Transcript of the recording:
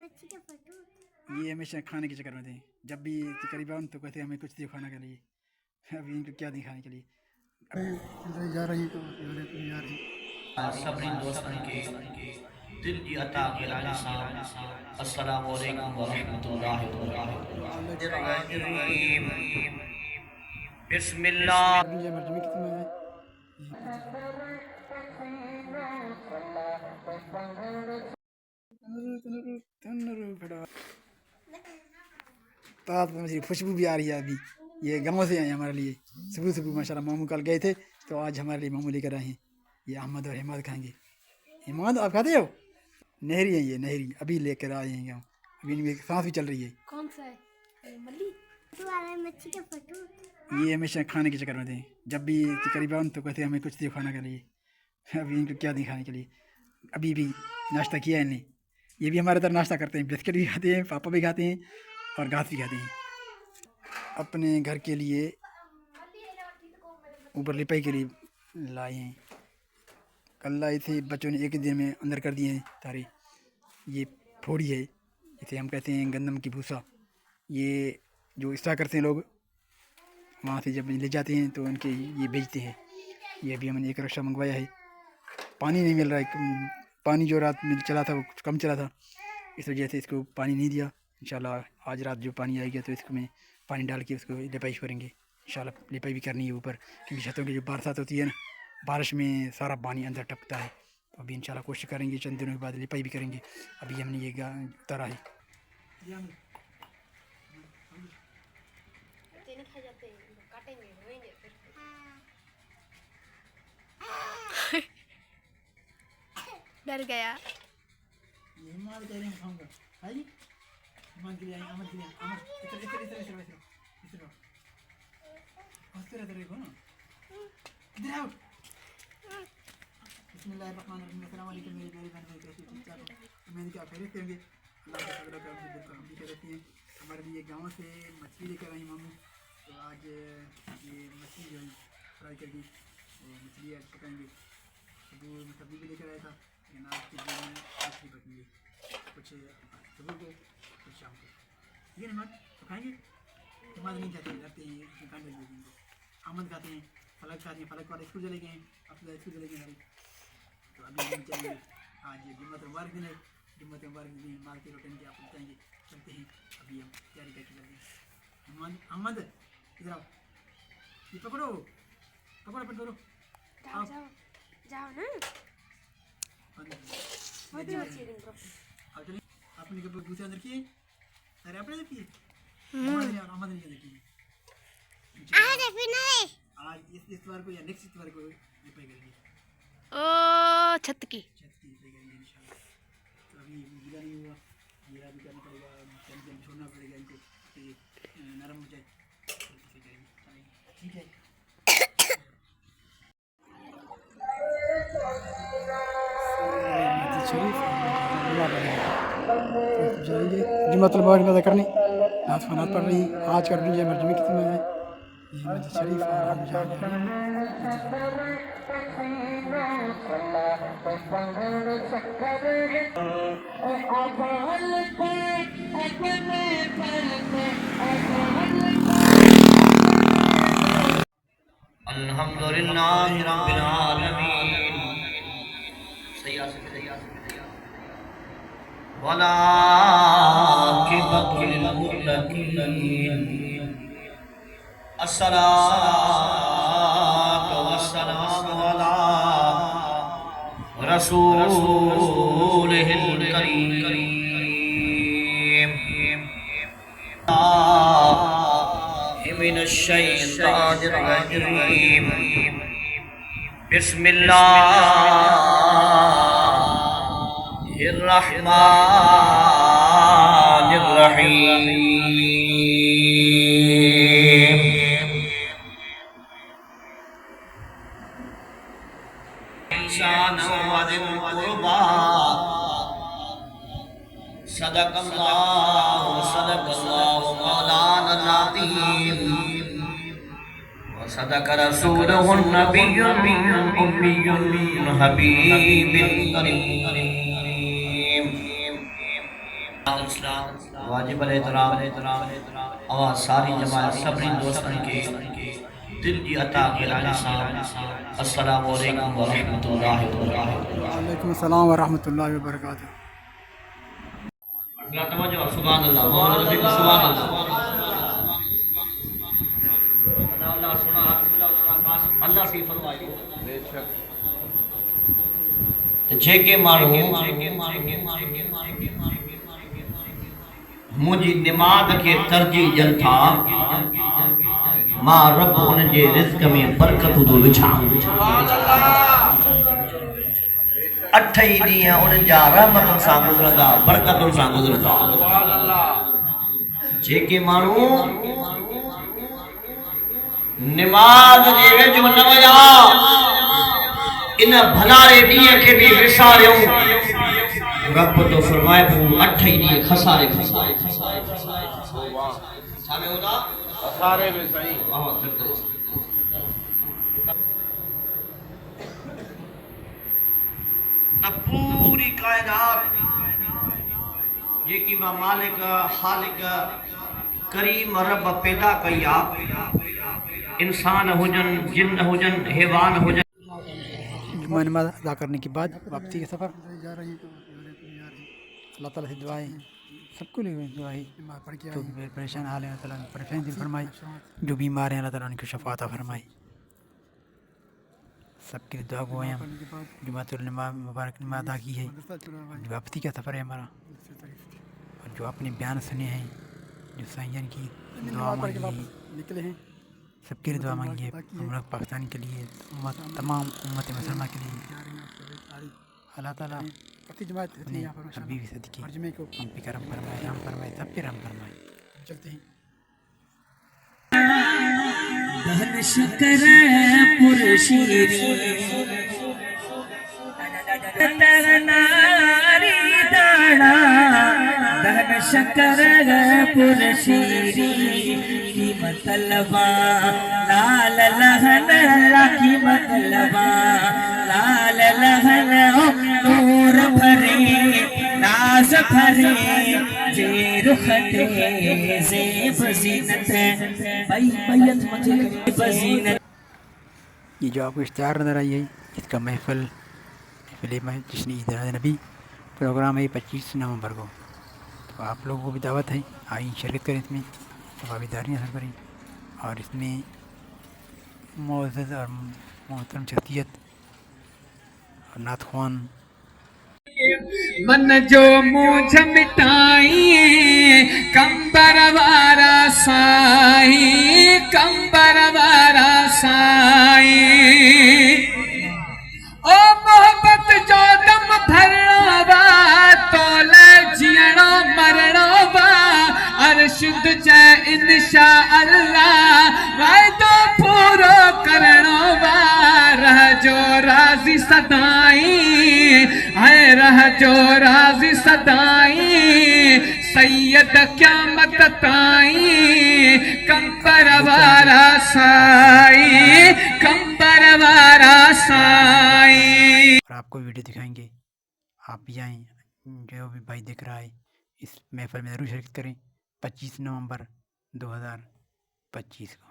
ये हमेशा खाने के चक्कर में थे। जब भी करीब आऊँ तो कहते हमें कुछ दियो खाना के लिए। अभी इनको क्या दी खाने के लिए। अभी जा रही तो जा रही सबरी दोस्तन के दिल की अता गिलानी साहब अस्सलामु अलैकुम व रहमतुल्लाहि व बरकातहू। बिस्मिल्लाह। तो खुशबू भी आ रही है अभी। ये गाँव से आए हैं हमारे लिए। सुबह सुबह माशाल्लाह मामू कल गए थे तो आज हमारे लिए मामू लेकर आए हैं। ये अहमद और हिमाद खाएंगे। हिमाद आप खाते हो? नहरी है ये, नहरी अभी लेकर आए हैं गाँव। अभी इनमें सांस भी चल रही है। कौन सा है? मल्ली मच्छी के फटू। ये हमेशा खाने के चक्कर में थे। जब भी करीब आऊँ तो कहते हमें कुछ दियो खाना के लिए। अभी इनको क्या दी खाने के लिए। अभी भी नाश्ता किया है इन्हें। ये भी हमारे तरह नाश्ता करते हैं, बिस्किट भी खाते हैं, पापा भी खाते हैं और घास भी खाते हैं। अपने घर के लिए ऊपर लिपाई के लिए लाए हैं। कल लाए थे, बच्चों ने एक ही दिन में अंदर कर दिए हैं तारे। ये फोड़ी है, इसे हम कहते हैं गंदम की भूसा। ये जो इस्ता करते हैं लोग, वहाँ से जब ले जाते हैं तो उनके ये बेचते हैं। ये अभी हमने एक रक्षा मंगवाया है। पानी नहीं मिल रहा है, पानी जो रात में चला था वो कम चला था, इस वजह से इसको पानी नहीं दिया। इंशाल्लाह आज रात जो पानी आएगा तो इसको में पानी डाल के उसको लिपाई करेंगे। इंशाल्लाह लिपाई भी करनी है ऊपर, क्योंकि छतों की जो बरसात होती है ना, बारिश में सारा पानी अंदर टपकता है। तो अभी इंशाल्लाह कोशिश करेंगे, चंद दिनों के बाद लिपाई भी करेंगे। अभी हमने ये उतारा है। डर गया। हमारे लिए गाँव से मछली लेकर आई मामू, तो आज ये मछली जो है फ्राई करके मछली आज पकाएंगे। सुबह में सब्जी भी लेकर आया था, लेकिन आज के दिन में मछली पकेंगे, कुछ सुबह को कुछ शाम को। ठीक है हिमाद, तो खाएंगे? हिमाद नहीं खाते, डरते हैं, कान लग जाएगी इनको। अहमद खाते हैं, फलक खाते हैं, फलक वाले स्कूल चले गए हैं, अब तो स्कूल चले गए हैं। तो अभी हम चलेंगे, आज जुम्मत मुबारक दिन है, जुम्मत मुबारक दिन मार के रोटेन के आप बताएंगे, चलते हैं। अभी हम तैयारी करके चलते हैं। अहमद इधर आओ, ये पकड़ो पकड़ो अपन दोनों, जाओ जाओ जाओ ना। अपने के दूसरे अंदर किए, अरे अपने देखिए अहमद ने देखिए आज इस बार को या नेक्स्ट बार को रिपेयर करेंगे। ओ छत की रिपेयर करेंगे इंशाल्लाह। तो अभी गीला नहीं हुआ, गीला भी करना पड़ेगा, जल्दी छोड़ना पड़ेगा इनको कि नरम हो जाए, फिर करेंगे। ठीक है। जाइए जुम्मत मुबारक करने, नात फनात पढ़ रही, आज कर लीजिए मर्जी में कितने है मस्जिद शरीफ और हम जा रहे हैं। अल्हम्दुलिल्लाहि रब्बिल आलमीन। वला आकिबतुल मुत्तकीन। अस्सलातु वस्सलामु अला रसूलिहिल करीम। मिनश शैतानिर रजीम। बिस्मिल्लाहिर रहमानिर रहीम। सदक़ल्लाहु मौलाना अज़ीम व सदक़ रसूलुहुन नबियुल उम्मियुल हबीबिल करीम। वाजिब एहतराम और सारी जमात सभी दोस्तों के दिल की अता गिरानी साहब अस्सलामु अलैकुम व रहमतुल्लाहि व बरकातहू। वालेकुम अस्सलाम व रहमतुल्लाहि व बरकातहू। तवज्जो सुभान अल्लाह मोहम्मद रफी सुभान अल्लाह अल्लाह सुना अल्लाह से फरमायो बेशक तो जेके माण्हू मुंहिंजी निमाज़ खे तरजीह ॾियनि था मां रब उन जे रिज़्क़ में बरकतूं थो विझां। 8 ई ॾींहं उन्हनि जा रहमतुनि सां गुज़रंदा बरकतुनि सां गुज़रंदा। जेके माण्हू निमाज़ जे वेझो न विया इन भलारे ॾींहं खे बि विसारियो रब तो फरमाए 8 ई ॾींहं खसारे खसारे छा में होदा खसारे में सही त पूरी कायनात जेकी मां मालिक खालिक करीम रब पैदा कई आ इंसान हुजन जिन हुजन हैवान हुजन। जुम्मा नमाज अदा करने के बाद वापसी के सफ़र अल्लाह ताला से दुआएं सबको लिए दुआएं जो भी परेशान हाल है अल्लाह ताला उन्हें परेशानी दूर फरमाए, जो बीमार हैं अल्लाह ताला उनकी शफात फरमाए। सबके लिए दुआ गो हैं। जुमातुल मुबारक नमाज अदा की है, जो वापसी का सफ़र है हमारा और जो आपने बयान सुने हैं जो साईं की दुआ मांगी है निकले हैं सबके लिए दुआ मांगी है। हम लोग पाकिस्तान के लिए तमाम उम्मत मुसलमान के लिए अल्लाह ताला अपने अभी भी सदके हम पे करम फरमाए, हम फरमाए सब पे रहम फरमाए। चलते हैं दहन शकर पुरशीरी नारी दाड़ा दहन शकर पुरशीरी की मतलबा लाल लहन की मतलबा लाल लहन नूर भरे नाज भरे जे रुखते ज़ेब ज़ीनत बैयत मुझे बज़ीनत। ये जो आपको इश्तिहार नज़र आई है इसका महफिल जश्न ईद नबी प्रोग्राम है 25 नवंबर को। तो आप लोगों को भी दावत है, आइए शिरकत करें इसमें, तवाबीदारी हासिल करें और इसमें मुअज़्ज़ज़ और मोहतरम शख्सियत और नात ख़्वान मन जो मूझ मिटाई कंबर वारा साई कंबर वारा साई ओ मोहब्बत जो दम भरणो बा तोले जियणो मरणो बा अरशद चे इंशा अल्लाह वायदो पूरो करणो बा रह जो राज़ी सदाई है रह जो राज़ी सदाई सैयद क़यामत ताई कंबर वारा साई कंबर वारा साई। और आपको वीडियो दिखाएंगे, आप भी आएँ, जो भी भाई दिख रहा है इस महफिल में ज़रूर शिरकत करें 25 नवंबर 2025 को।